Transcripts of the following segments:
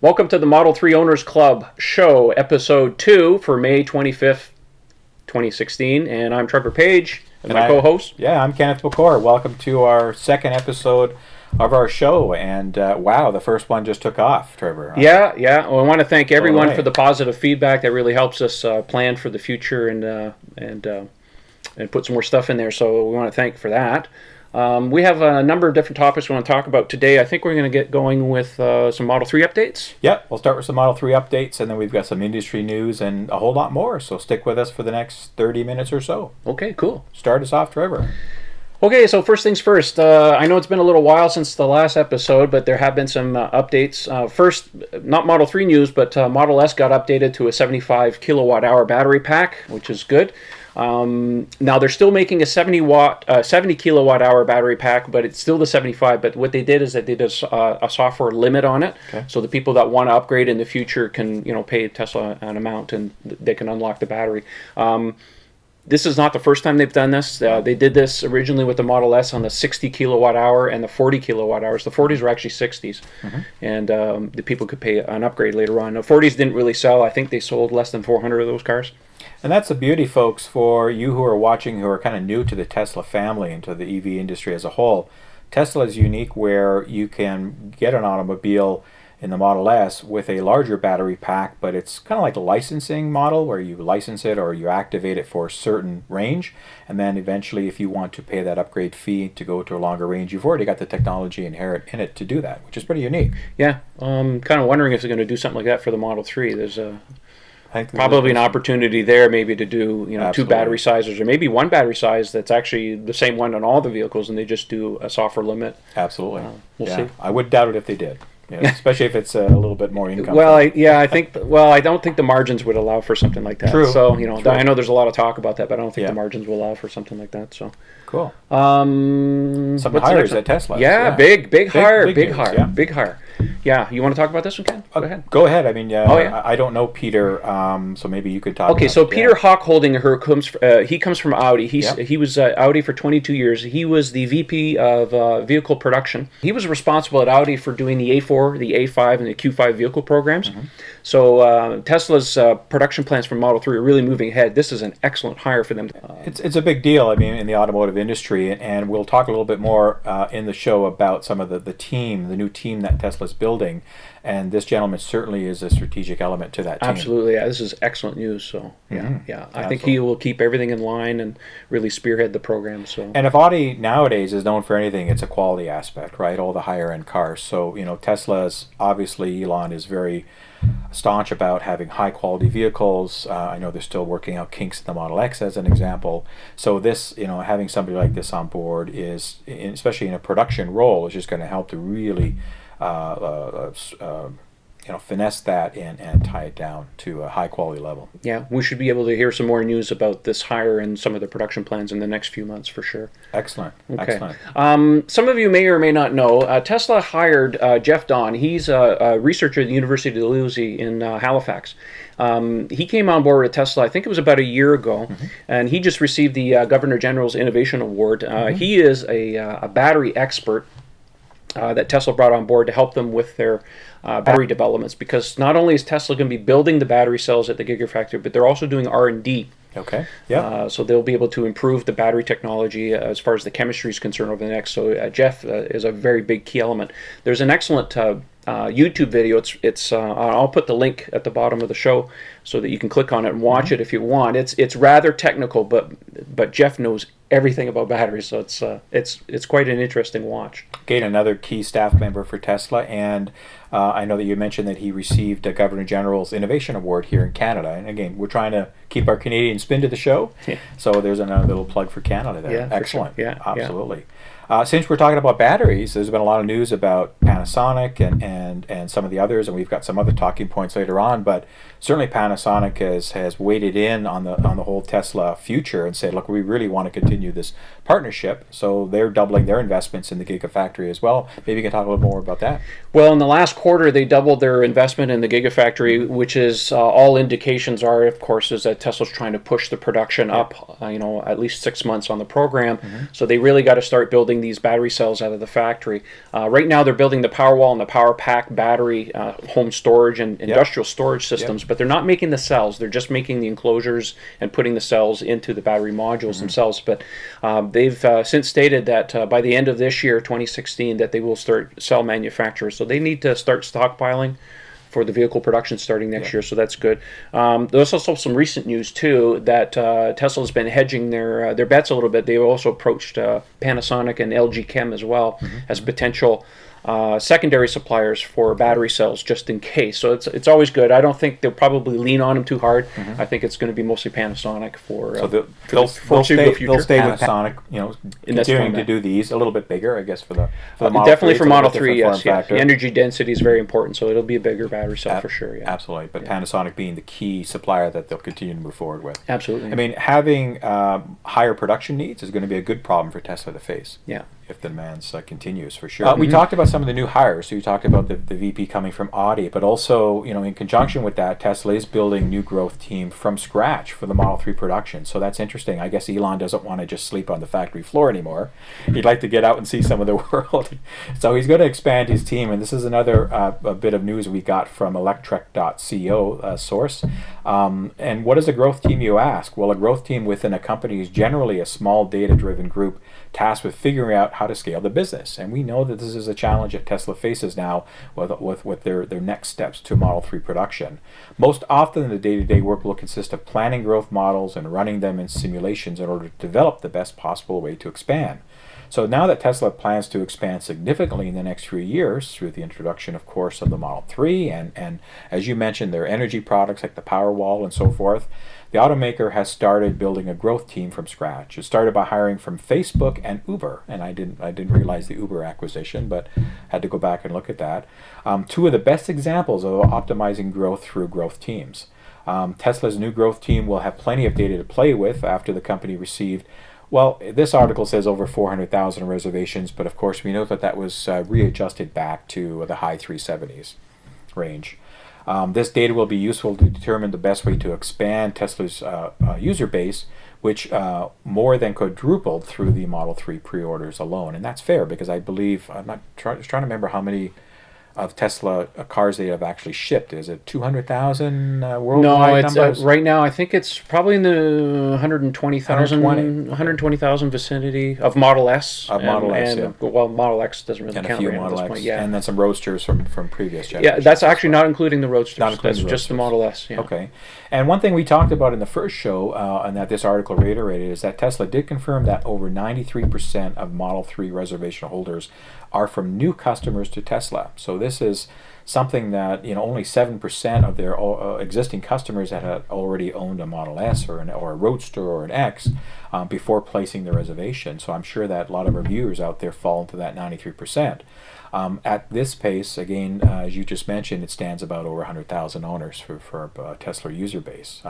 Welcome to the Model 3 Owners Club show, episode 2 for May 25th, 2016. And I'm Trevor Page, and my co-host. Yeah, I'm Kenneth McCord. Welcome to our second episode of our show. And wow, the first one just took off, Trevor. Yeah. Well, I want to thank everyone for the positive feedback. That really helps us plan for the future and put some more stuff in there. So we want to thank for that. We have a number of different topics we want to talk about today. I think we're going to get going with some Model 3 updates. Yep, we'll start with some Model 3 updates, and then we've got some industry news and a whole lot more. So stick with us for the next 30 minutes or so. Okay, cool. Start us off, Trevor. Okay, so first things first. I know it's been a little while since the last episode, but there have been some updates. First, not Model 3 news, but Model S got updated to a 75 kilowatt hour battery pack, which is good. Now they're still making a 70 kilowatt hour battery pack, but it's still the 75. But what they did is that they did a software limit on it, okay. So the people that want to upgrade in the future can, pay Tesla an amount and they can unlock the battery. This is not the first time they've done this. They did this originally with the Model S on the 60 kilowatt hour and the 40 kilowatt hours. The 40s were actually 60s, and the people could pay an upgrade later on. The 40s didn't really sell. I think they sold less than 400 of those cars. And that's the beauty, folks, for you who are watching, who are kind of new to the Tesla family and to the EV industry as a whole. Tesla is unique where you can get an automobile in the Model S with a larger battery pack, but it's kind of like a licensing model where you license it or you activate it for a certain range, and then eventually if you want to pay that upgrade fee to go to a longer range, you've already got the technology inherent in it to do that, which is pretty unique. Yeah, kind of wondering if they're going to do something like that for the Model 3. There's probably an opportunity there maybe to do two battery sizes or maybe one battery size that's actually the same one on all the vehicles and they just do a software limit. Absolutely. We'll see. I would doubt it if they did. Yeah, especially if it's a little bit more income. Well, I don't think the margins would allow for something like that. True. So, I know there's a lot of talk about that, but I don't think the margins will allow for something like that. So cool. Some hires at Tesla. Yeah, big hire. Yeah, you want to talk about this one, Ken? Go ahead. Go ahead. I mean, I don't know Peter, so maybe you could talk. Okay, so Peter Hochholdinger comes from Audi. He was Audi for 22 years. He was the VP of vehicle production. He was responsible at Audi for doing the A4, the A5, and the Q5 vehicle programs. So Tesla's production plans for Model 3 are really moving ahead. This is an excellent hire for them. It's a big deal, I mean, in the automotive industry, and we'll talk a little bit more in the show about some of the new team that Tesla's building, and this gentleman certainly is a strategic element to that team. Absolutely, yeah, this is excellent news. So I think he will keep everything in line and really spearhead the program. So, and if Audi nowadays is known for anything, it's a quality aspect, right? All the higher end cars. So Tesla's obviously Elon is very staunch about having high quality vehicles. I know they're still working out kinks in the Model X as an example. So this, having somebody like this on board is, especially in a production role, is just going to help to really finesse that and tie it down to a high quality level. Yeah, we should be able to hear some more news about this hire and some of the production plans in the next few months for sure. Excellent. Okay. Excellent. Some of you may or may not know, Tesla hired Jeff Dahn. He's a researcher at the University of Dalhousie in Halifax. He came on board with Tesla, I think it was about a year ago, and he just received the Governor General's Innovation Award. He is a battery expert that Tesla brought on board to help them with their battery developments, because not only is Tesla going to be building the battery cells at the Gigafactory, but they're also doing R&D. Okay. Yeah. So they'll be able to improve the battery technology as far as the chemistry is concerned over the next. So Jeff is a very big key element. There's an excellent YouTube video. It's I'll put the link at the bottom of the show so that you can click on it and watch it if you want. It's rather technical, but Jeff knows everything about batteries, so it's quite an interesting watch. Again, another key staff member for Tesla, and I know that you mentioned that he received a Governor General's Innovation Award here in Canada. And again, we're trying to keep our Canadian spin to the show, so there's another little plug for Canada there. Yeah, excellent. Sure. Yeah, absolutely. Since we're talking about batteries, there's been a lot of news about Panasonic and some of the others, and we've got some other talking points later on. But certainly Panasonic has weighted in on the whole Tesla future and said, look, we really want to continue this partnership. So they're doubling their investments in the Gigafactory as well. Maybe you can talk a little more about that. Well, in the last quarter, they doubled their investment in the Gigafactory, which is all indications are, of course, is that Tesla's trying to push the production up, at least 6 months on the program. So they really got to start building these battery cells out of the factory. Right now, they're building the Powerwall and the Power Pack battery home storage and industrial storage systems, but they're not making the cells. They're just making the enclosures and putting the cells into the battery modules themselves. But they've since stated that by the end of this year, 2016, that they will start cell manufacturers. So they need to start stockpiling for the vehicle production starting next year, so that's good. There's also some recent news too that Tesla's been hedging their bets a little bit. They've also approached Panasonic and LG Chem as well as potential secondary suppliers for battery cells, just in case. So it's always good. I don't think they'll probably lean on them too hard. I think it's going to be mostly Panasonic for they'll stay with Panasonic, continuing to do these a little bit bigger, I guess, for the Model definitely 3, for Model 3. Yes, yeah. The energy density is very important, so it'll be a bigger battery cell for sure. Yeah, absolutely. But Panasonic being the key supplier that they'll continue to move forward with. Absolutely. I mean, having higher production needs is going to be a good problem for Tesla to face. Yeah. If the demand continues, for sure. We talked about some of the new hires. So you talked about the VP coming from Audi, but also, in conjunction with that, Tesla is building new growth team from scratch for the Model 3 production. So that's interesting. I guess Elon doesn't want to just sleep on the factory floor anymore. He'd like to get out and see some of the world. So he's going to expand his team. And this is another a bit of news we got from electrek.co source. And what is a growth team, you ask? Well, a growth team within a company is generally a small data-driven group tasked with figuring out how to scale the business. And we know that this is a challenge that Tesla faces now with their next steps to Model 3 production. Most often, the day-to-day work will consist of planning growth models and running them in simulations in order to develop the best possible way to expand. So now that Tesla plans to expand significantly in the next few years through the introduction, of course, of the Model 3 and as you mentioned, their energy products like the Powerwall and so forth, the automaker has started building a growth team from scratch. It started by hiring from Facebook and Uber, and I didn't realize the Uber acquisition, but had to go back and look at that. Two of the best examples of optimizing growth through growth teams. Tesla's new growth team will have plenty of data to play with after the company received, well, this article says over 400,000 reservations, but of course we know that was readjusted back to the high 370s range. This data will be useful to determine the best way to expand Tesla's user base, which more than quadrupled through the Model 3 pre-orders alone. And that's fair because I believe, I'm not trying to remember how many of Tesla cars they have actually shipped. Is it 200,000 worldwide numbers? Right now I think it's probably in the 120,000 vicinity of Model S. Model S. Well, Model X doesn't really count a few right Model at this X, point. Yeah. And then some Roadsters from previous generations. Yeah, that's actually not including the Roadsters. That's just the Roadsters. Model S. Yeah. Okay. And one thing we talked about in the first show, and that this article reiterated, is that Tesla did confirm that over 93% of Model 3 reservation holders are from new customers to Tesla. So this is something that only 7% of their existing customers that had already owned a Model S or a Roadster or an X before placing the reservation. So I'm sure that a lot of our viewers out there fall into that 93%. At this pace, again, as you just mentioned, it stands about over 100,000 owners for Tesla user base.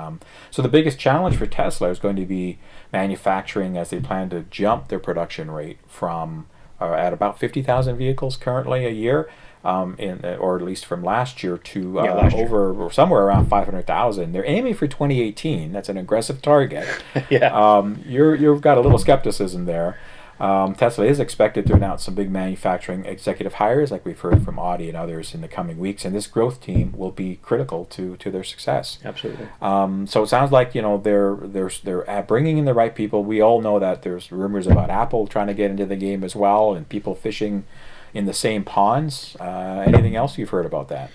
So the biggest challenge for Tesla is going to be manufacturing as they plan to jump their production rate from at about 50,000 vehicles currently a year, or at least from last year to over or somewhere around 500,000. They're aiming for 2018. That's an aggressive target. Yeah. You've got a little skepticism there. Tesla is expected to announce some big manufacturing executive hires, like we've heard from Audi and others in the coming weeks, and this growth team will be critical to their success. Absolutely. So it sounds like they're bringing in the right people. We all know that there's rumors about Apple trying to get into the game as well, and people fishing in the same ponds. Anything else you've heard about that?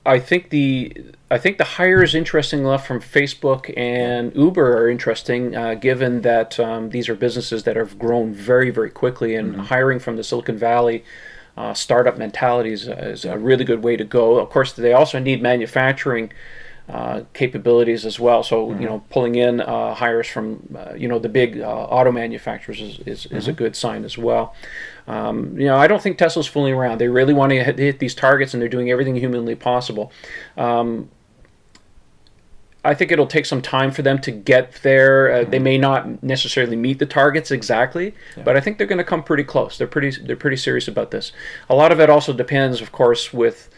I think the hires, interesting enough, from Facebook and Uber are interesting, given that these are businesses that have grown very, very quickly, and hiring from the Silicon Valley startup mentality is a really good way to go. Of course, they also need manufacturing capabilities as well. So pulling in hires from the big auto manufacturers is a good sign as well. I don't think Tesla's fooling around. They really want to hit these targets, and they're doing everything humanly possible. I think it'll take some time for them to get there. They may not necessarily meet the targets exactly, but I think they're going to come pretty close. They're pretty serious about this. A lot of it also depends, of course, with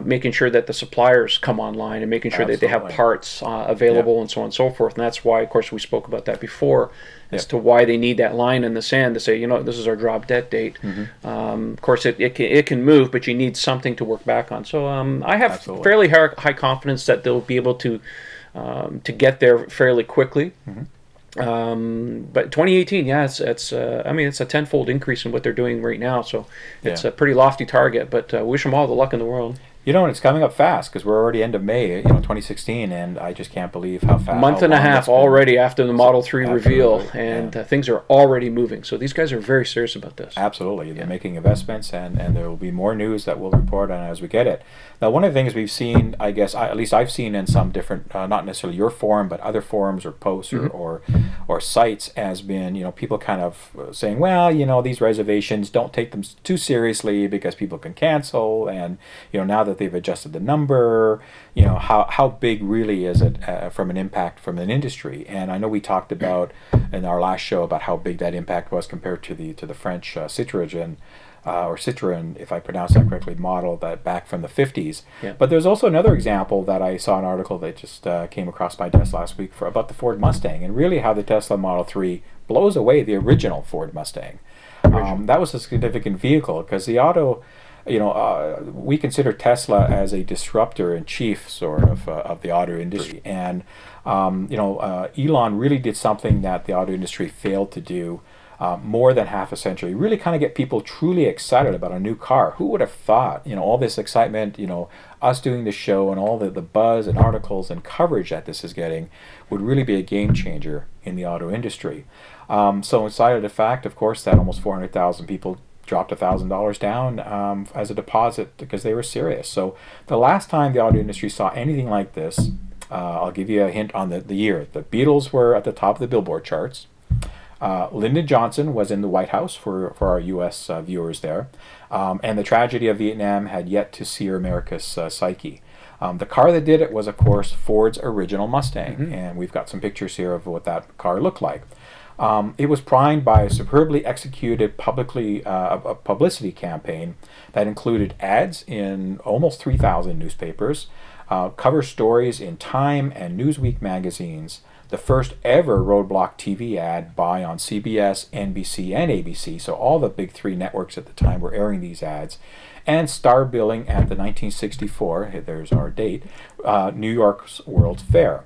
making sure that the suppliers come online and making sure that they have parts available and so on and so forth. And that's why, of course, we spoke about that before as to why they need that line in the sand to say, this is our drop dead date. Of course, it can move, but you need something to work back on. So I have fairly high confidence that they'll be able to get there fairly quickly. But 2018, it's I mean, it's a tenfold increase in what they're doing right now. So it's a pretty lofty target, but wish them all the luck in the world. And it's coming up fast because we're already end of May, 2016, and I just can't believe how fast. Month and a half already after the Model 3 reveal, and things are already moving. So these guys are very serious about this. Absolutely. They're making investments, and there will be more news that we'll report on as we get it. Now, one of the things we've seen, I guess, at least I've seen in some different, not necessarily your forum, but other forums or posts or sites, has been, people kind of saying, well, these reservations, don't take them too seriously because people can cancel, and, now that they've adjusted the number, how big really is it from an impact from an industry? And I know we talked about in our last show about how big that impact was compared to the French Citroën, if I pronounce that correctly, model that back from the 50s. But there's also another example that I saw an article that just came across my desk last week about the Ford Mustang, and really how the Tesla Model 3 blows away the original Ford Mustang. That was a significant vehicle because the auto, we consider Tesla as a disruptor in chief, sort of the auto industry. And, Elon really did something that the auto industry failed to do more than half a century. Really kind of get people truly excited about a new car. Who would have thought, all this excitement, us doing the show and all the buzz and articles and coverage that this is getting would really be a game changer in the auto industry. So inside of the fact, of course, that almost 400,000 people dropped $1,000 down as a deposit because they were serious. So the last time the auto industry saw anything like this, I'll give you a hint on the year. The Beatles were at the top of the Billboard charts. Lyndon Johnson was in the White House for our U.S. Viewers there. And the tragedy of Vietnam had yet to sear America's psyche. The car that did it was, of course, Ford's original Mustang. And we've got some pictures here of what that car looked like. It was primed by a superbly executed publicity campaign that included ads in almost 3,000 newspapers, cover stories in Time and Newsweek magazines, the first ever Roadblock TV ad on CBS, NBC, and ABC, so all the big three networks at the time were airing these ads, and star billing at the 1964, there's our date, New York's World's Fair.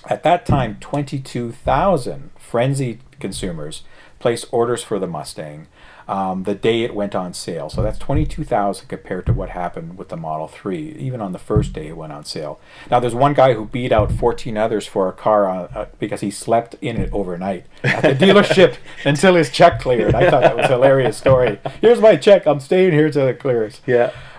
At that time, 22,000 frenzied consumers placed orders for the Mustang the day it went on sale. So that's 22,000 compared to what happened with the Model 3, even on the first day it went on sale. Now, there's one guy who beat out 14 others for a car because he slept in it overnight at the dealership until his check cleared. I thought that was a hilarious story. Here's my check. I'm staying here till it clears.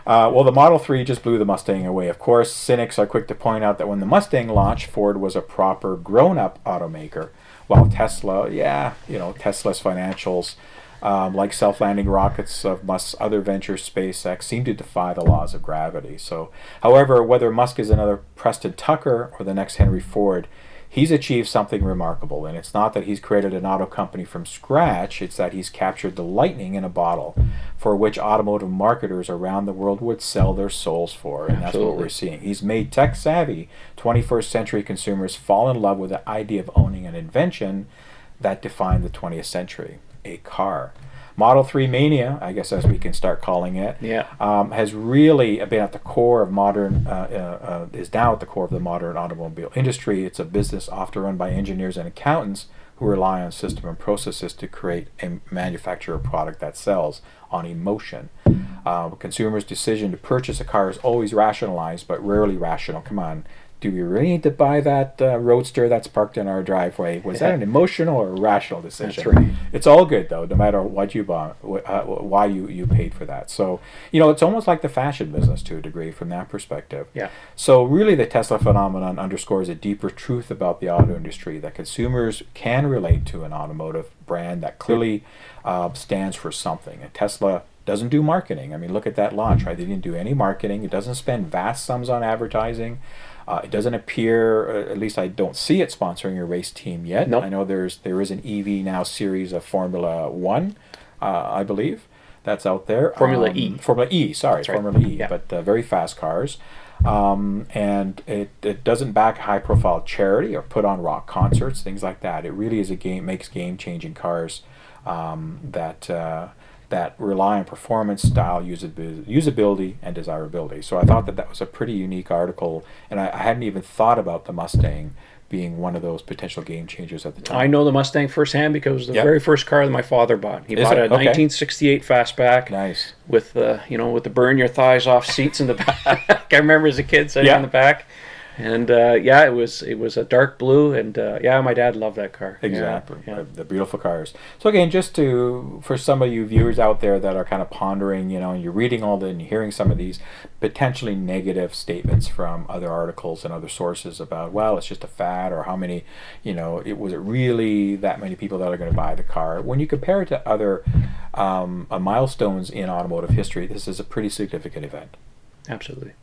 Well, the Model 3 just blew the Mustang away. Of course, cynics are quick to point out that when the Mustang launched, Ford was a proper grown-up automaker, while Tesla, Tesla's financials, like self-landing rockets of Musk's other ventures, SpaceX, seem to defy the laws of gravity. So, however, whether Musk is another Preston Tucker or the next Henry Ford, he's achieved something remarkable, and it's not that he's created an auto company from scratch, it's that he's captured the lightning in a bottle for which automotive marketers around the world would sell their souls for, and that's what we're seeing. He's made tech-savvy 21st century consumers fall in love with the idea of owning an invention that defined the 20th century, a car. Model 3 mania, I guess as we can start calling it, has really been at the core of is now at the core of the modern automobile industry. It's a business often run by engineers and accountants who rely on system and processes to create and manufacture a product that sells on emotion. Consumers' decision to purchase a car is always rationalized, but rarely rational. Come on. Do we really need to buy that Roadster that's parked in our driveway? Was that an emotional or a rational decision? That's right. It's all good, though, no matter what you bought, why you paid for that. So, it's almost like the fashion business to a degree from that perspective. So really the Tesla phenomenon underscores a deeper truth about the auto industry, that consumers can relate to an automotive brand that clearly stands for something. And Tesla doesn't do marketing. I mean, look at that launch, right? They didn't do any marketing. It doesn't spend vast sums on advertising. It doesn't appear, at least I don't see it sponsoring a race team yet. Nope. I know there is an EV now series of Formula One, I believe, that's out there. Formula E. Formula E, sorry, That's right. Formula E, Yeah. but very fast cars. And it doesn't back high-profile charity or put on rock concerts, things like that. It really is makes game-changing cars that rely on performance, style, usability, and desirability. So I thought that was a pretty unique article, and I hadn't even thought about the Mustang being one of those potential game changers at the time. I know the Mustang firsthand because it was the Yep. very first car that my father bought. He Is bought it? a Okay. 1968 fastback Nice. with the with the burn your thighs off seats in the back. I remember as a kid sitting Yeah. in the back, and it was a dark blue, and my dad loved that car. Exactly. Yeah. The beautiful cars. So again, just for some of you viewers out there that are kind of pondering, and you're reading all the and you're hearing some of these potentially negative statements from other articles and other sources about, well, it's just a fad, or how many, was it really that many people that are going to buy the car? When you compare it to other milestones in automotive history, this is a pretty significant event. Absolutely.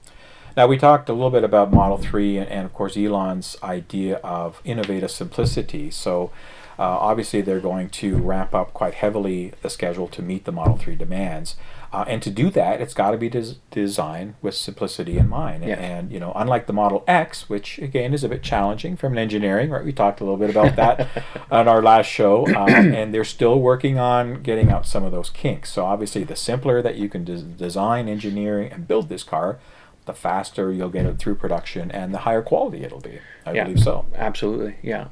Now, we talked a little bit about Model 3 and of course, Elon's idea of innovative simplicity. So, obviously, they're going to ramp up quite heavily the schedule to meet the Model 3 demands. And to do that, it's got to be designed with simplicity in mind. Yeah. And, unlike the Model X, which, again, is a bit challenging from an engineering, right? We talked a little bit about that on our last show. And they're still working on getting out some of those kinks. So, obviously, the simpler that you can design, engineering, and build this car, the faster you'll get it through production and the higher quality it'll be. I believe so. Absolutely, yeah.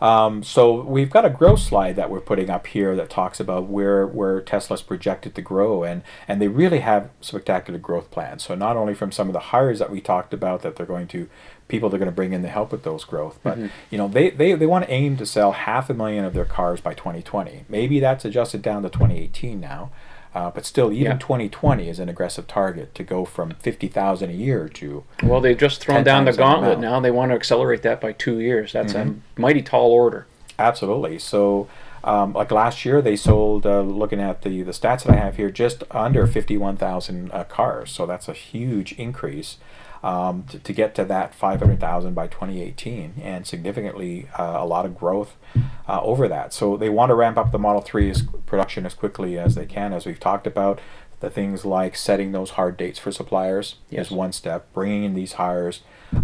So we've got a growth slide that we're putting up here that talks about where Tesla's projected to grow, and they really have spectacular growth plans. So not only from some of the hires that we talked about that people they're going to bring in to help with those growth, but they want to aim to sell 500,000 of their cars by 2020. Maybe that's adjusted down to 2018 now. But still, even 2020 is an aggressive target to go from 50,000 a year to. Well, they've just thrown 10 down the times that gauntlet amount. now. They want to accelerate that by 2 years. That's a mighty tall order. Absolutely. So, like last year, they sold, looking at the stats that I have here, just under 51,000 cars. So that's a huge increase to get to that 500,000 by 2018, and significantly a lot of growth over that. So they want to ramp up the Model 3's production as quickly as they can, as we've talked about. The things like setting those hard dates for suppliers is one step, bringing in these hires.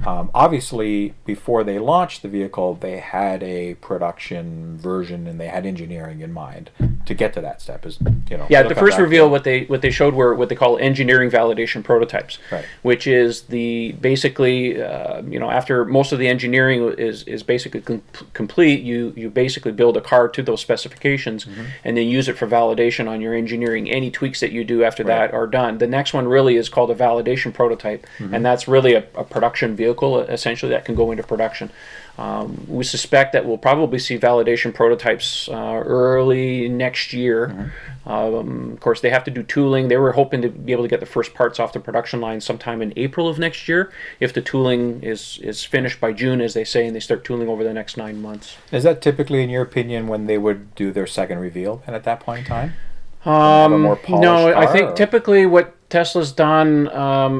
Obviously, before they launched the vehicle, they had a production version and they had engineering in mind to get to that step. The first reveal, what they showed were what they call engineering validation prototypes, Right. which is basically after most of the engineering is basically complete, you basically build a car to those specifications and then use it for validation on your engineering. Any tweaks that you do after that are done. The next one really is called a validation prototype, and that's really a production vehicle essentially that can go into production. We suspect that we'll probably see validation prototypes early next year. Of course, they have to do tooling. They were hoping to be able to get the first parts off the production line sometime in April of next year, if the tooling is finished by June, as they say, and they start tooling over the next 9 months. Is that typically, in your opinion, when they would do their second reveal, and at that point in time? Have a more polished No, I car, think or? typically what Tesla's done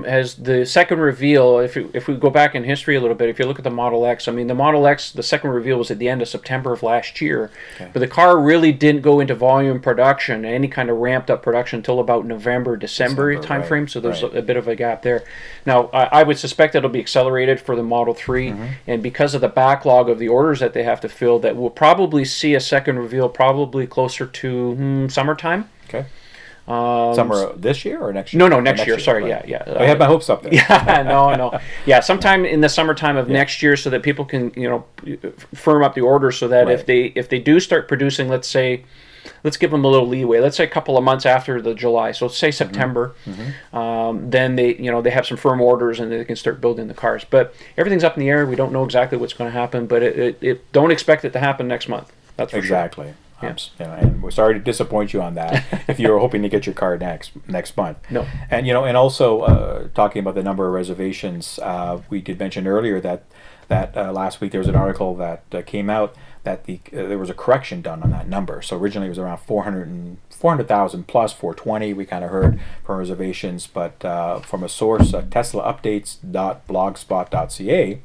as the second reveal, if we go back in history a little bit, if you look at the Model X, I mean, the Model X, the second reveal was at the end of September of last year, but the car really didn't go into volume production, any kind of ramped up production, until about November, December timeframe, right, so there's right. a bit of a gap there. Now, I would suspect it'll be accelerated for the Model 3, and because of the backlog of the orders that they have to fill, that we'll probably see a second reveal probably closer to summertime. Okay. Summer this year or next year? No, next year. Sorry, right. yeah. I had my hopes up there. Yeah, no. Yeah, sometime in the summertime of next year, so that people can, firm up the order, so that Right. if they do start producing, let's give them a little leeway. Let's say a couple of months after the July, so say September. Then they have some firm orders and they can start building the cars. But everything's up in the air. We don't know exactly what's going to happen, but it don't expect it to happen next month. That's for Exactly. sure. Yeah. And we're sorry to disappoint you on that if you were hoping to get your car next month. No. And and also talking about the number of reservations, we did mention earlier that that last week there was an article that came out that there was a correction done on that number. So originally it was around 400,000 plus 420. We kind of heard from reservations, but from a source, teslaupdates.blogspot.ca,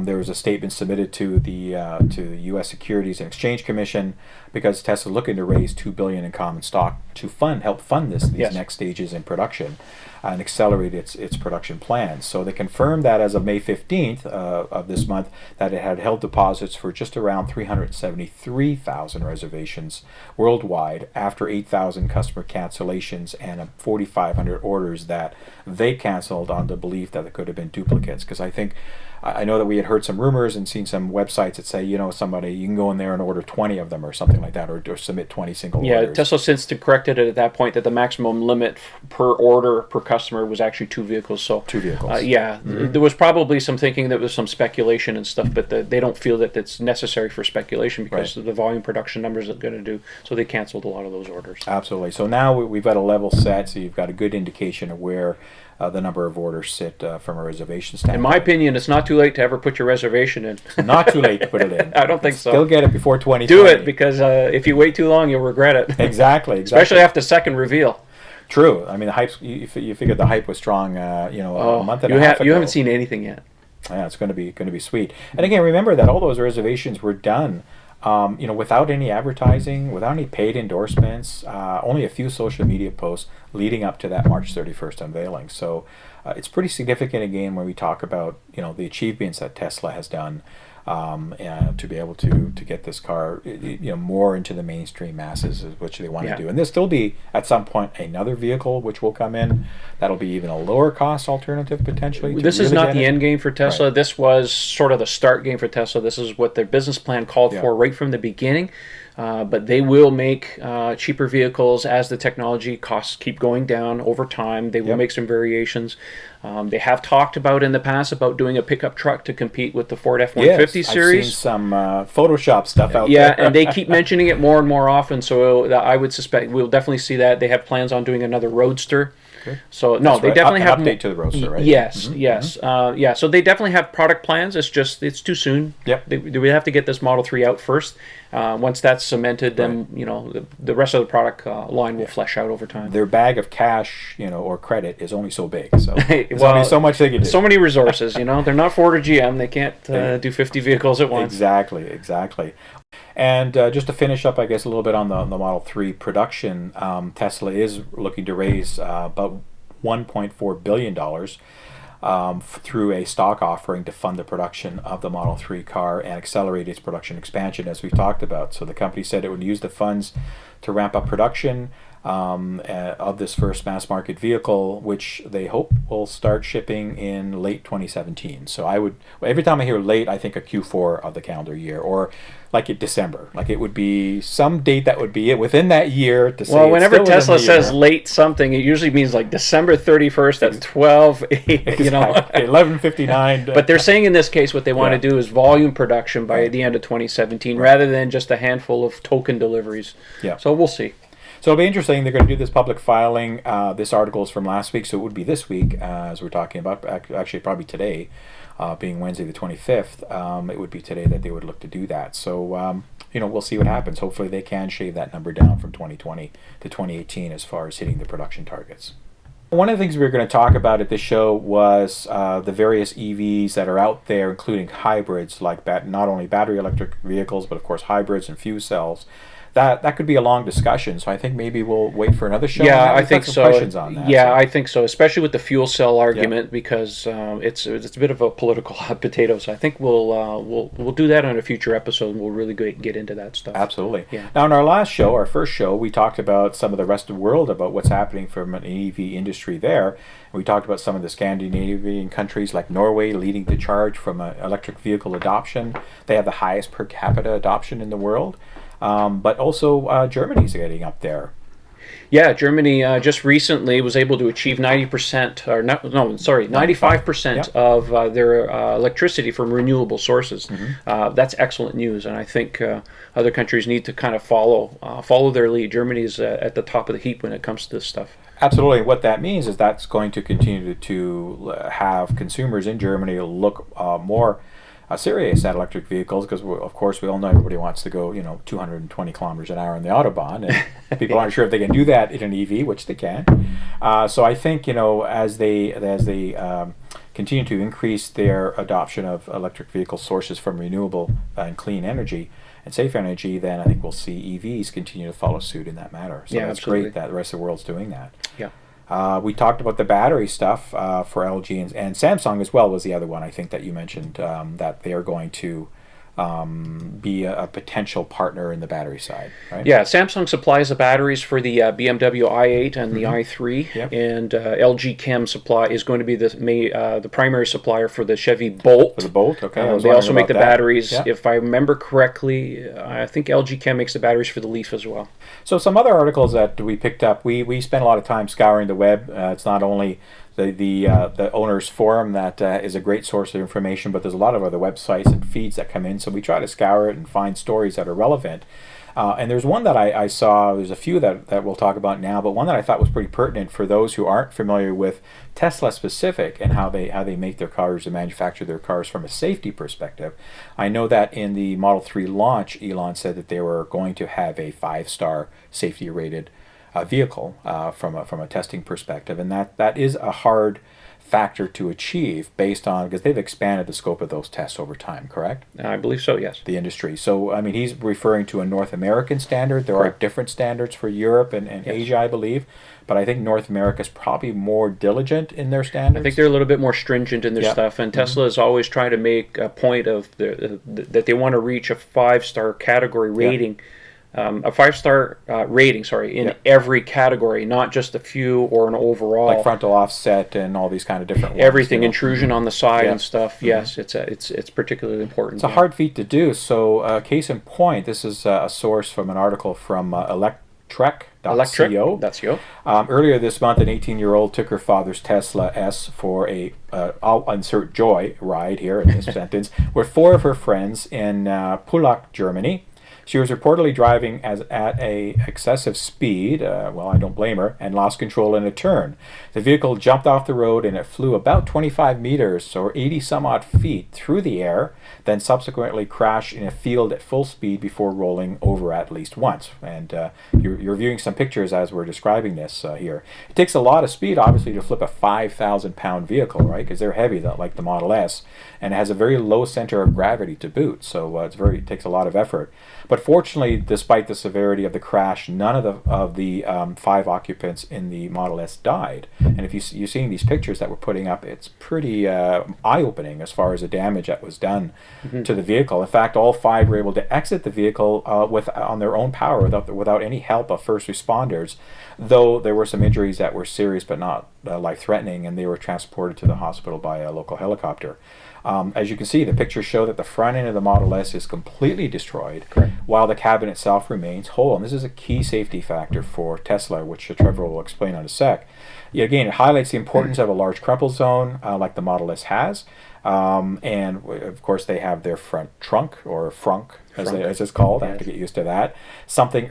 there was a statement submitted to the U.S. Securities and Exchange Commission because Tesla is looking to raise $2 billion in common stock to help fund these next stages in production and accelerate its production plans. So they confirmed that as of May 15th of this month that it had held deposits for just around 373,000 reservations worldwide after 8,000 customer cancellations and 4,500 orders that they canceled on the belief that it could have been duplicates. Because I know that we had heard some rumors and seen some websites that say, you can go in there and order 20 of them or something like that, or submit 20 single orders. Yeah, Tesla since corrected it at that point that the maximum limit per order per customer was actually 2 vehicles. So 2 vehicles. There was probably some thinking that was some speculation and stuff, but they don't feel that it's necessary for speculation because of the volume production numbers they're going to do. So they canceled a lot of those orders. Absolutely. So now we've got a level set, so you've got a good indication of where the number of orders sit from a reservation standpoint. In my opinion, it's not too late to ever put your reservation in. Not too late to put it in. I don't think so. Still get it before 2020. Do it, because if you wait too long, you'll regret it. Exactly. Especially after second reveal. True. I mean, the hype. You figured the hype was strong. A month and a half ago. You haven't seen anything yet. Yeah, it's going to be sweet. And again, remember that all those reservations were done, without any advertising, without any paid endorsements, only a few social media posts leading up to that March 31st unveiling. So it's pretty significant again when we talk about the achievements that Tesla has done to be able to get this car more into the mainstream masses, which they want to do. And there'll still be at some point another vehicle which will come in that'll be even a lower cost alternative potentially. This is not the end game for Tesla. Right. This was sort of the start game for Tesla. This is what their business plan called for right from the beginning. But they will make cheaper vehicles as the technology costs keep going down over time. They will make some variations. They have talked about in the past about doing a pickup truck to compete with the Ford F-150 series. I've seen some Photoshop stuff out there. Yeah, and they keep mentioning it more and more often, so I would suspect we'll definitely see that. They have plans on doing another Roadster. Okay. So no, they definitely have an update to the Roadster, right? Yes, yes, so they definitely have product plans. It's just it's too soon. Yep. We have to get this Model 3 out first. Once that's cemented, then the rest of the product line will flesh out over time. Their bag of cash, or credit is only so big. So there's only so much they can do. So many resources. They're not Ford or GM. They can't do 50 vehicles at once. Exactly. And just to finish up, I guess, a little bit on the Model 3 production, Tesla is looking to raise about $1.4 billion through a stock offering to fund the production of the Model 3 car and accelerate its production expansion, as we've talked about. So the company said it would use the funds to ramp up production of this first mass market vehicle, which they hope will start shipping in late 2017. So every time I hear late, I think a Q4 of the calendar year, or like December. Like it would be some date that would be it within that year. To say whenever Tesla says late something, it usually means like December 31st at 12, exactly. 11:59. But they're saying in this case what they want to do is volume production by the end of 2017, rather than just a handful of token deliveries. Yeah. So we'll see. So it'll be interesting. They're going to do this public filing. This article is from last week, so it would be this week, as we're talking about. Actually, probably today, being Wednesday the 25th. It would be today that they would look to do that. So, we'll see what happens. Hopefully they can shave that number down from 2020 to 2018 as far as hitting the production targets. One of the things we were going to talk about at this show was the various EVs that are out there, including hybrids, like not only battery electric vehicles, but of course hybrids and fuel cells. That could be a long discussion, so I think maybe we'll wait for another show. Yeah, I think so. Questions on that. Yeah, I think so, especially with the fuel cell argument, because it's a bit of a political hot potato. So I think we'll do that on a future episode, and we'll really get into that stuff. Absolutely. Yeah. Now, in our first show, we talked about some of the rest of the world, about what's happening from an EV industry there. We talked about some of the Scandinavian countries like Norway leading the charge from electric vehicle adoption. They have the highest per capita adoption in the world. But also Germany's getting up there. Yeah, Germany just recently was able to achieve 95% of their electricity from renewable sources. Mm-hmm. That's excellent news, and I think other countries need to kind of follow their lead. Germany's at the top of the heap when it comes to this stuff. Absolutely. What that means is that's going to continue to have consumers in Germany look more serious at electric vehicles, because of course we all know everybody wants to go 220 kilometers an hour on the autobahn, and people aren't sure if they can do that in an EV, which they can. So I think as they continue to increase their adoption of electric vehicle sources from renewable and clean energy and safe energy, then I think we'll see EVs continue to follow suit in that matter. So that's absolutely great that the rest of the world's doing that. Yeah. We talked about the battery stuff for LG and Samsung as well was the other one I think that you mentioned, that they are going to be a potential partner in the battery side, right? Yeah, Samsung supplies the batteries for the BMW i8 and the i3, Yep. and LG Chem is going to be the primary supplier for the Chevy Bolt. For the Bolt, okay. I was They wondering also make about the that. batteries, Yeah. if I remember correctly. I think LG Chem makes the batteries for the Leaf as well. So some other articles that we picked up, we spent a lot of time scouring the web. It's not only the owners forum that is a great source of information, but there's a lot of other websites and feeds that come in, so we try to scour it and find stories that are relevant. And there's one that I saw, there's a few that we'll talk about now, but one that I thought was pretty pertinent for those who aren't familiar with Tesla specific and how they make their cars and manufacture their cars from a safety perspective. I know that in the Model 3 launch, Elon said that they were going to have a 5-star safety rated vehicle from a testing perspective, and that is a hard factor to achieve based on, because they've expanded the scope of those tests over time, correct? I believe so, yes. The industry. So, I mean, he's referring to a North American standard. There Correct. are different standards for Europe and Yes. Asia, I believe, but I think North America is probably more diligent in their standards. I think they're a little bit more stringent in their Yeah. stuff, and Tesla is always trying to make a point of that they want to reach a 5-star category rating. A 5-star rating, in every category, not just a few or an overall. Like frontal offset and all these kind of different ones. Everything, intrusion on the side Yeah. and stuff. Yes, it's particularly important. It's a hard feat to do. So, case in point, this is a source from an article from Electrek.co. That's you. Earlier this month, an 18-year-old took her father's Tesla S for I'll insert joy ride here in this sentence, with 4 of her friends in Pullach, Germany. She was reportedly driving at a excessive speed, well, I don't blame her, and lost control in a turn. The vehicle jumped off the road and it flew about 25 meters, or 80 some odd feet, through the air, then subsequently crashed in a field at full speed before rolling over at least once. And you're viewing some pictures as we're describing this here. It takes a lot of speed, obviously, to flip a 5,000-pound vehicle, right? Because they're heavy, like the Model S, and it has a very low center of gravity to boot, so it takes a lot of effort. But fortunately, despite the severity of the crash, none of the 5 occupants in the Model S died. And if you're seeing these pictures that we're putting up, it's pretty eye-opening as far as the damage that was done to the vehicle. In fact, all 5 were able to exit the vehicle on their own power without any help of first responders, though there were some injuries that were serious but not life-threatening, and they were transported to the hospital by a local helicopter. As you can see, the pictures show that the front end of the Model S is completely destroyed, Correct. while the cabin itself remains whole. And this is a key safety factor for Tesla, which Trevor will explain in a sec. Again, it highlights the importance of a large crumple zone like the Model S has. And of course, they have their front trunk, or frunk, as it's called. Yes. I have to get used to that. Something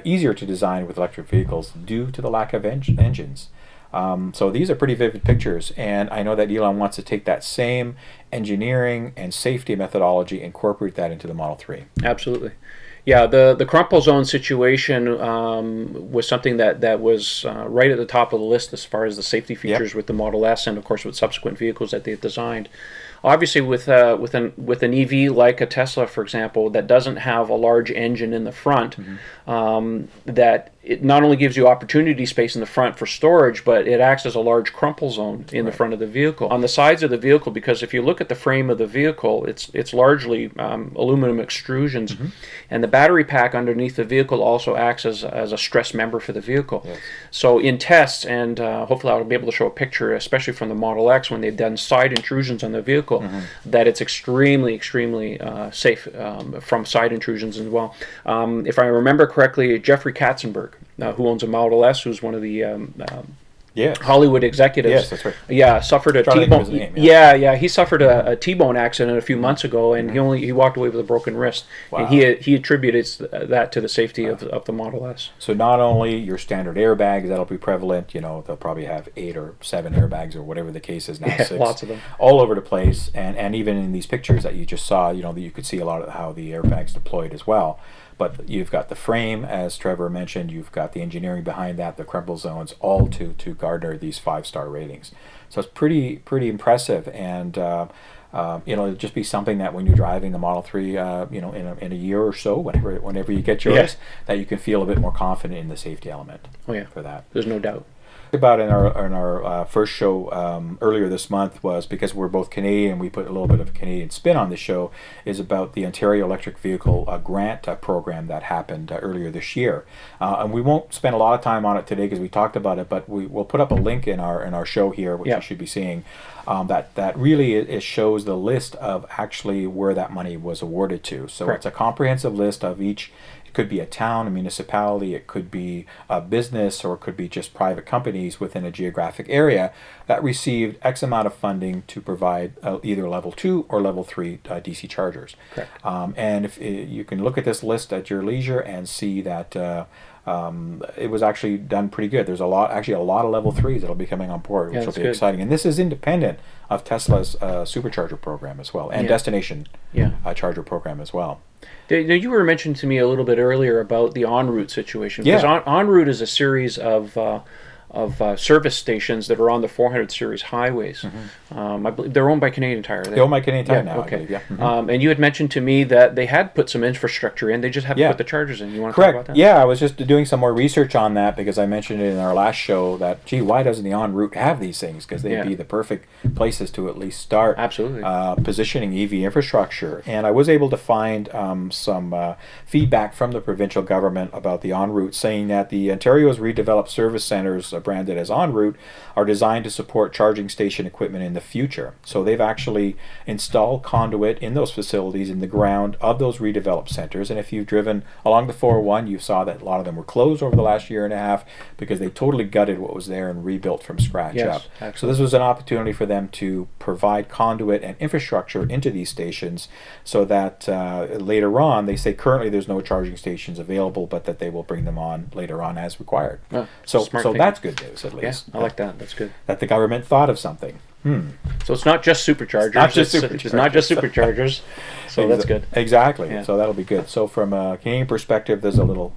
easier to design with electric vehicles due to the lack of engines. So these are pretty vivid pictures, and I know that Elon wants to take that same engineering and safety methodology and incorporate that into the Model 3. Absolutely. Yeah, the crumple zone situation was something that was right at the top of the list as far as the safety features with the Model S, and of course with subsequent vehicles that they've designed. Obviously, with an EV like a Tesla, for example, that doesn't have a large engine in the front, that it not only gives you opportunity space in the front for storage, but it acts as a large crumple zone in the front of the vehicle. On the sides of the vehicle, because if you look at the frame of the vehicle, it's largely aluminum extrusions, and the battery pack underneath the vehicle also acts as a stress member for the vehicle. Yes. So in tests, and hopefully I'll be able to show a picture, especially from the Model X, when they've done side intrusions on the vehicle, that it's extremely, extremely safe from side intrusions as well. If I remember correctly, Jeffrey Katzenberg, who owns a Model S, who's one of the Yes. Hollywood executives. Yes, that's right. Yeah, suffered a Trying to think of T-bone. his name, yeah. He suffered a T-bone accident a few months ago, and he walked away with a broken wrist. Wow. And he attributes that to the safety of the Model S. So not only your standard airbags that'll be prevalent, you know, they'll probably have 8 or 7 airbags or whatever the case is now, 6, lots of them, all over the place, and even in these pictures that you just saw, you know, you could see a lot of how the airbags deployed as well. But you've got the frame, as Trevor mentioned, you've got the engineering behind that, the crumple zones, all to garner these 5-star ratings. So it's pretty impressive, and you know, it'll just be something that when you're driving the Model 3, you know, in a year or so, whenever you get yours, that you can feel a bit more confident in the safety element. Oh yeah, for that. There's no doubt. About in our first show earlier this month was, because we're both Canadian, we put a little bit of a Canadian spin on the show, is about the Ontario Electric Vehicle Grant program that happened earlier this year, and we won't spend a lot of time on it today because we talked about it, but we'll put up a link in our show here, which you should be seeing, that really it shows the list of actually where that money was awarded to. So Correct. It's a comprehensive list of each. It could be a town, a municipality, it could be a business, or it could be just private companies within a geographic area that received X amount of funding to provide either level 2 or level 3 DC chargers. Correct. And if you can look at this list at your leisure and see that it was actually done pretty good. There's a lot of level 3s that'll be coming on board, which will be exciting. And this is independent of Tesla's supercharger program as well, and destination charger program as well. You were mentioning to me a little bit earlier about the en route situation. Because en route is a series of service stations that are on the 400 series highways. I believe they're owned by Canadian Tire. They own by Canadian Tire now. Okay. I believe, yeah. And you had mentioned to me that they had put some infrastructure in. They just haven't put the chargers in. You want to talk about that? Yeah, I was just doing some more research on that because I mentioned it in our last show that, gee, why doesn't the en route have these things? Because they'd be the perfect places to at least start positioning EV infrastructure. And I was able to find some feedback from the provincial government about the en route, saying that the Ontario's redeveloped service centers, branded as en route, are designed to support charging station equipment in the future. So they've actually installed conduit in those facilities in the ground of those redeveloped centers. And if you've driven along the 401, you saw that a lot of them were closed over the last year and a half because they totally gutted what was there and rebuilt from scratch up. Excellent. So this was an opportunity for them to provide conduit and infrastructure into these stations so that later on, they say currently there's no charging stations available, but that they will bring them on later on as required. So that's good news, at least. Yeah, I like that. That's good. That the government thought of something. So it's not just superchargers. It's not just superchargers. So that's good. Exactly. Yeah. So that'll be good. So from a Canadian perspective, there's a little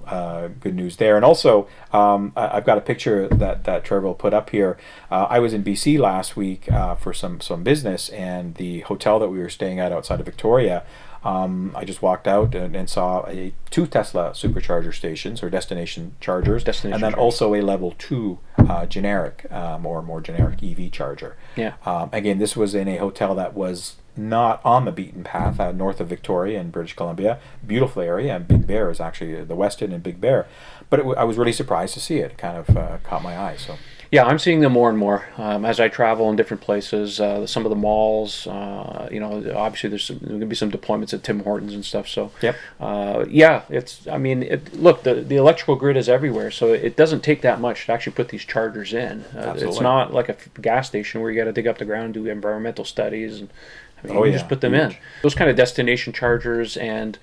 good news there. And also, I've got a picture that Trevor will put up here. I was in BC last week for some business, and the hotel that we were staying at outside of Victoria, I just walked out and saw 2 Tesla supercharger stations, or destination chargers, and then also a level 2 generic or more generic EV charger. Yeah. Again, this was in a hotel that was not on the beaten path, north of Victoria in British Columbia. Beautiful area, and Big Bear is actually the Westin and Big Bear. But I was really surprised to see it. It kind of caught my eye. So. Yeah, I'm seeing them more and more as I travel in different places. Some of the malls, obviously there's going to be some deployments at Tim Hortons and stuff. So, it's. I mean, look, the electrical grid is everywhere, so it doesn't take that much to actually put these chargers in. It's not like a gas station where you got to dig up the ground, do environmental studies, and you just put them in. Those kind of destination chargers and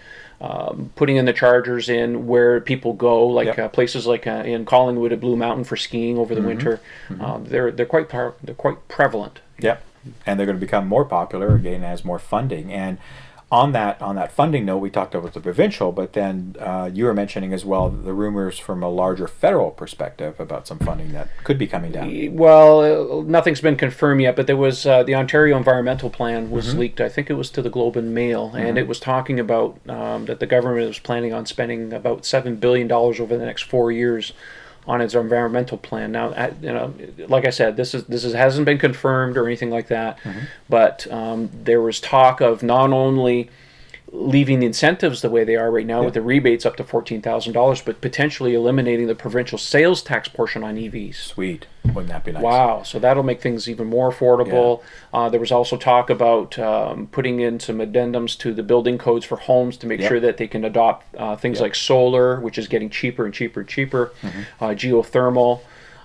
putting in the chargers in where people go, like places like in Collingwood at Blue Mountain for skiing over the winter. They're quite prevalent. Yep, and they're going to become more popular again as more funding. And on that funding note, we talked about the provincial, but then you were mentioning as well the rumors from a larger federal perspective about some funding that could be coming down. Well, nothing's been confirmed yet, but there was the Ontario Environmental Plan was leaked. I think it was to the Globe and Mail, and it was talking about that the government was planning on spending about $7 billion over the next 4 years on its environmental plan. Now, like I said, this hasn't been confirmed or anything like that, but there was talk of not only leaving the incentives the way they are right now with the rebates up to $14,000, but potentially eliminating the provincial sales tax portion on EVs. Sweet. Wouldn't that be nice? Wow. So that'll make things even more affordable. There was also talk about putting in some addendums to the building codes for homes to make sure that they can adopt things like solar, which is getting cheaper and cheaper and cheaper, geothermal.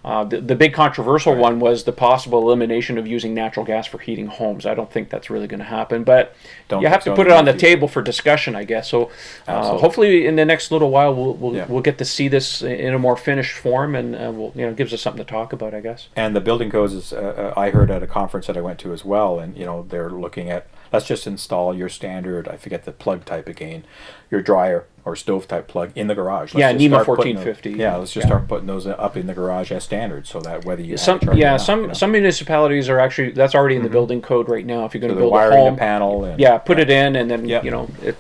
The big controversial one was the possible elimination of using natural gas for heating homes. I don't think that's really going to happen, but you have to put it on the table for discussion, I guess. So hopefully in the next little while we'll get to see this in a more finished form, and gives us something to talk about, I guess. And the building codes is I heard at a conference that I went to as well, and they're looking at, let's just install your standard, I forget the plug type again, your dryer or stove type plug in the garage. NEMA 1450. Let's just start putting those up in the garage as standard, so that whether you some municipalities are actually, that's already in the building code right now. If you're going to build a home, the panel, and, put it in, and then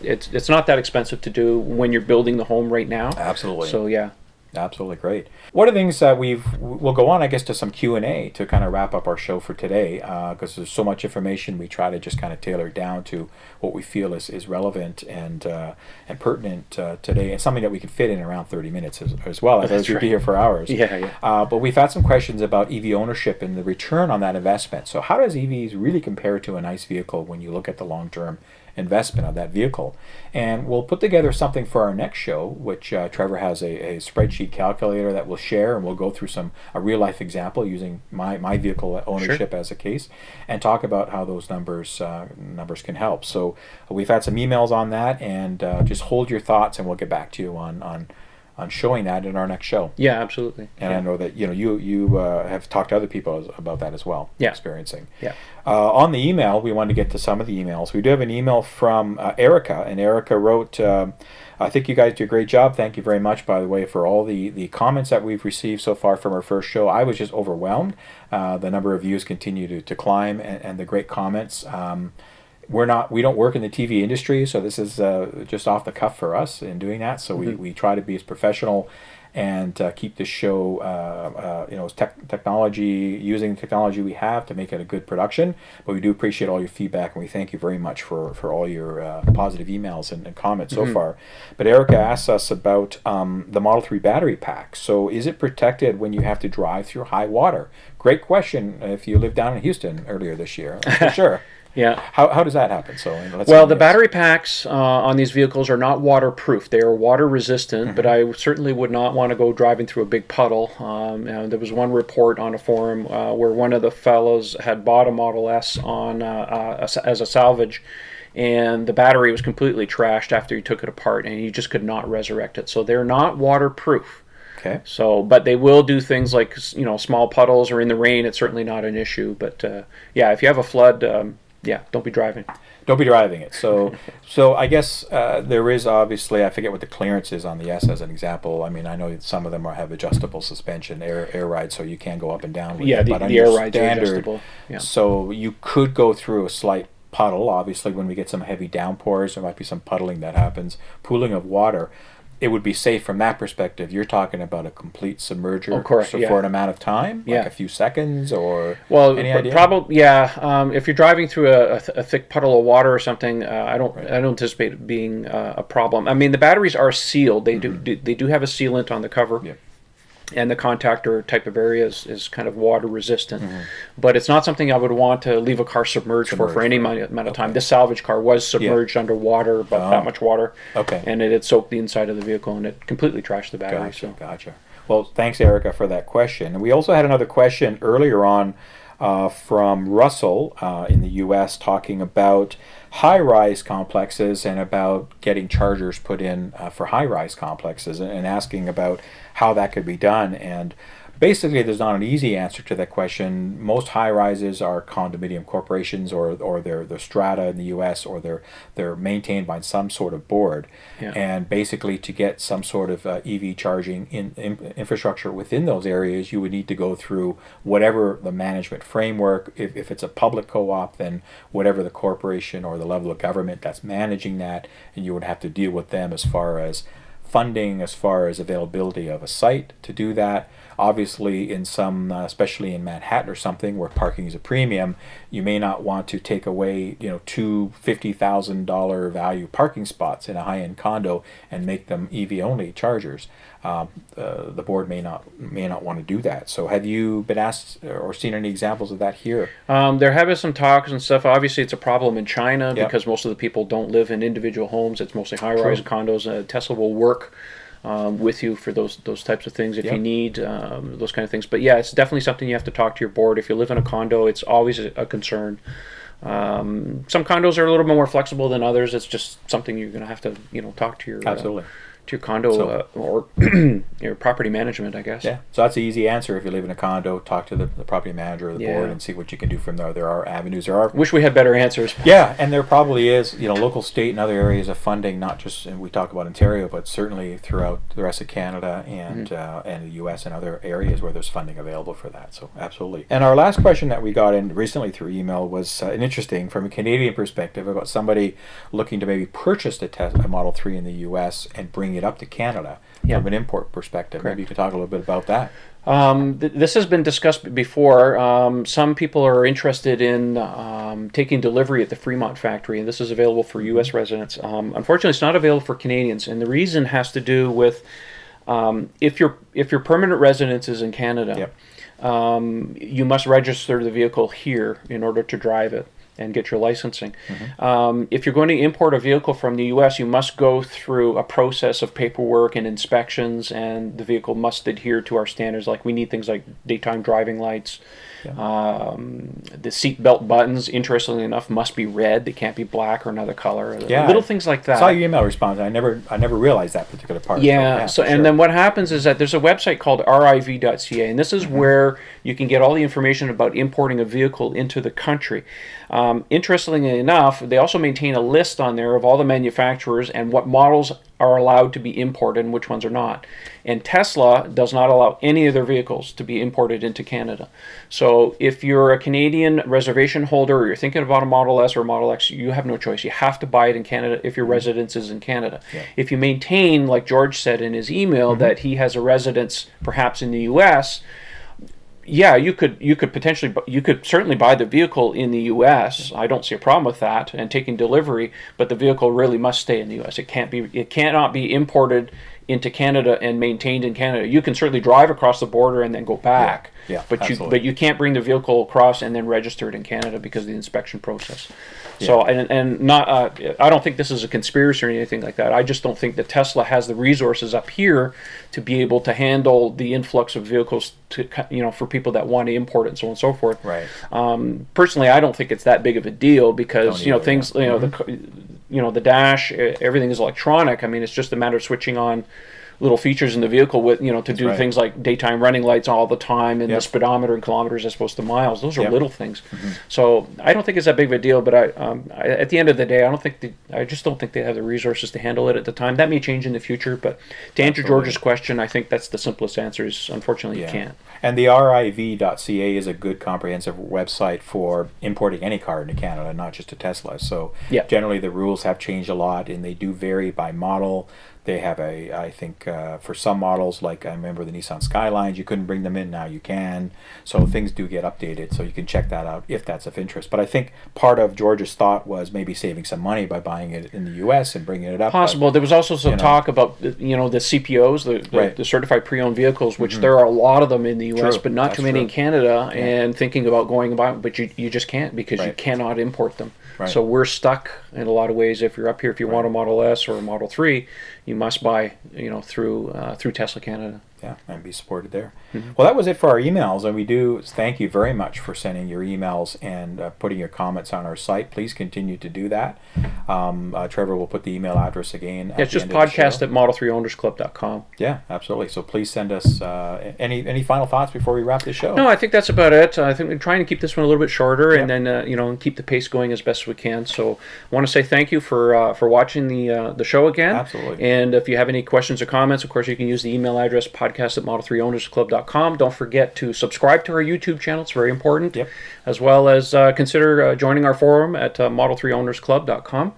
it's not that expensive to do when you're building the home right now. Absolutely. So absolutely great. One of the things that we'll go on, I guess, to some Q&A to kind of wrap up our show for today, because there's so much information. We try to just kind of tailor it down to what we feel is relevant and pertinent today, and something that we can fit in around 30 minutes as well. Otherwise, we'd be here for hours. But we've had some questions about EV ownership and the return on that investment. So how does EVs really compare to an ICE vehicle when you look at the long-term investment of that vehicle? And we'll put together something for our next show, which Trevor has a spreadsheet calculator that we'll share, and we'll go through a real life example using my vehicle ownership as a case, and talk about how those numbers can help. So we've had some emails on that, and just hold your thoughts, and we'll get back to you on showing that in our next show. Yeah, absolutely. And I know that you have talked to other people about that as well. Experiencing. On the email, we wanted to get to some of the emails. We do have an email from Erica, and Erica wrote, I think you guys do a great job. Thank you very much, by the way, for all the comments that we've received so far from our first show. I was just overwhelmed. The number of views continue to climb, and the great comments. We don't work in the TV industry, so this is just off the cuff for us in doing that. So we try to be as professional and keep this show, using the technology we have to make it a good production. But we do appreciate all your feedback, and we thank you very much for all your positive emails and comments so far. But Erica asks us about the Model 3 battery pack. So is it protected when you have to drive through high water? Great question if you lived down in Houston earlier this year, for sure. How does that happen? So the battery packs on these vehicles are not waterproof. They are water resistant, but I certainly would not want to go driving through a big puddle. There was one report on a forum where one of the fellows had bought a Model S on as a salvage, and the battery was completely trashed after he took it apart, and he just could not resurrect it. So they're not waterproof. Okay. So, but they will do things like small puddles or in the rain. It's certainly not an issue. But if you have a flood. Don't be driving. Don't be driving it. So I guess there is obviously, I forget what the clearance is on the S as an example. I mean, I know some of them have adjustable suspension, air ride, so you can go up and down with it. But the air rides are adjustable. So you could go through a slight puddle. Obviously, when we get some heavy downpours, there might be some puddling that happens, pooling of water. It would be safe from that perspective. You're talking about a complete submerger, of course, for an amount of time, like a few seconds, or any idea? Probably, if you're driving through a thick puddle of water or something, I don't anticipate it being a problem. I mean, the batteries are sealed. They do have a sealant on the cover. And the contactor type of area is kind of water resistant, but it's not something I would want to leave a car submerged for any amount of time. This salvage car was submerged under water, about that much water, and it had soaked the inside of the vehicle, and it completely trashed the battery. Gotcha. Well, thanks, Erica, for that question. And we also had another question earlier on from Russell in the U.S. talking about high-rise complexes and about getting chargers put in for high-rise complexes, and asking about how that could be done. And basically, there's not an easy answer to that question. Most high-rises are condominium corporations, or they're strata in the U.S., or they're maintained by some sort of board. And basically, to get some sort of EV charging infrastructure within those areas, you would need to go through whatever the management framework. If it's a public co-op, then whatever the corporation or the level of government that's managing that, and you would have to deal with them as far as funding, as far as availability of a site to do that. Obviously, in some, especially in Manhattan or something, where parking is a premium, you may not want to take away, two $50,000 value parking spots in a high-end condo and make them EV-only chargers. The board may not want to do that. So, have you been asked or seen any examples of that here? There have been some talks and stuff. Obviously, it's a problem in China because most of the people don't live in individual homes. It's mostly high-rise condos. Tesla will work with you for those types of things if Yep. you need those kind of things. But yeah, it's definitely something you have to talk to your board. If you live in a condo, it's always a concern. Some condos are a little bit more flexible than others. It's just something you're going to have to talk to your Absolutely. to your condo or your property management, I guess. Yeah, so that's the easy answer. If you live in a condo, talk to the property manager or the board and see what you can do from there. There are avenues. There are. Wish we had better answers. Yeah, and there probably is, local, state, and other areas of funding, not just, and we talk about Ontario, but certainly throughout the rest of Canada and the U.S. and other areas where there's funding available for that. So absolutely. And our last question that we got in recently through email was an interesting, from a Canadian perspective, about somebody looking to maybe purchase a Model 3 in the U.S. and bring it up to Canada from an import perspective. Correct. Maybe you could talk a little bit about that. This has been discussed before. Some people are interested in taking delivery at the Fremont factory, and this is available for U.S. residents. Unfortunately, it's not available for Canadians, and the reason has to do with if your permanent residence is in Canada, you must register the vehicle here in order to drive it and get your licensing. If you're going to import a vehicle from the U.S., you must go through a process of paperwork and inspections, and the vehicle must adhere to our standards. Like, we need things like daytime driving lights. The seat belt buttons, interestingly enough, must be red. They can't be black or another color. Little things like that. I saw your email response. I never realized that particular part. And then what happens is that there's a website called riv.ca, and this is where you can get all the information about importing a vehicle into the country. Interestingly enough, they also maintain a list on there of all the manufacturers and what models are allowed to be imported and which ones are not. And Tesla does not allow any of their vehicles to be imported into Canada. So if you're a Canadian reservation holder or you're thinking about a Model S or a Model X, you have no choice. You have to buy it in Canada if your residence is in Canada. If you maintain, like George said in his email, that he has a residence perhaps in the U.S., you could certainly buy the vehicle in the U.S. I don't see a problem with that and taking delivery, but the vehicle really must stay in the U.S. It cannot be imported into Canada and maintained in Canada. You can certainly drive across the border and then go back, but you can't bring the vehicle across and then register it in Canada because of the inspection process. So I don't think this is a conspiracy or anything like that. I just don't think that Tesla has the resources up here to be able to handle the influx of vehicles for people that want to import it and so on and so forth. Right. Personally, I don't think it's that big of a deal because things the dash, everything is electronic. I mean, it's just a matter of switching on little features in the vehicle with to do things like daytime running lights all the time and the speedometer in kilometers as opposed to miles. Those are little things. So I don't think it's that big of a deal. But I at the end of the day, I just don't think they have the resources to handle it at the time. That may change in the future. But to answer George's question, I think that's the simplest answer. Is unfortunately you can't. And the riv.ca is a good comprehensive website for importing any car into Canada, not just a Tesla. So generally the rules have changed a lot, and they do vary by model. They have I think for some models, like I remember the Nissan Skylines, you couldn't bring them in, now you can. So things do get updated, so you can check that out if that's of interest. But I think part of George's thought was maybe saving some money by buying it in the U.S. and bringing it up. Possible. There was also some talk about the CPOs, the certified pre-owned vehicles, which there are a lot of them in the U.S., but not too many in Canada. And thinking about going about, but you just can't because you cannot import them. So we're stuck in a lot of ways. If you're up here, if you want a Model S or a Model 3, you must buy through Tesla Canada. Yeah, and be supported there. Well, that was it for our emails, and we do thank you very much for sending your emails and putting your comments on our site. Please continue to do that. Trevor will put the email address again. It's just podcast at model3ownersclub.com. Yeah, absolutely. So please send us any final thoughts before we wrap this show. No, I think that's about it. I think we're trying to keep this one a little bit shorter, and then keep the pace going as best we can. So I want to say thank you for watching the show again. Absolutely. And if you have any questions or comments, of course, you can use the email address podcast at model3ownersclub.com. Don't forget to subscribe to our YouTube channel. It's very important. As well as consider joining our forum at model3ownersclub.com.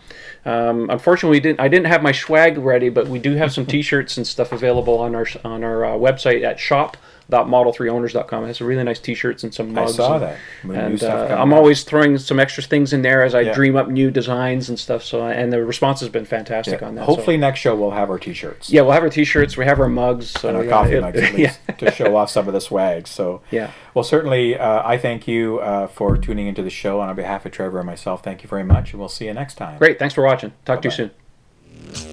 Unfortunately, I didn't have my swag ready, but we do have some T-shirts and stuff available on our website at shop.model3owners.com. It has some really nice T-shirts and some mugs. I saw that. And I'm always throwing some extra things in there as I dream up new designs and stuff. So, and the response has been fantastic on that. Hopefully next show we'll have our T-shirts. Yeah, we'll have our T-shirts. We have our mugs. So, and our coffee mugs at least to show off some of the swag. So well, certainly I thank you for tuning into the show. And on behalf of Trevor and myself, thank you very much. And we'll see you next time. Great. Thanks for watching. Talk to you soon.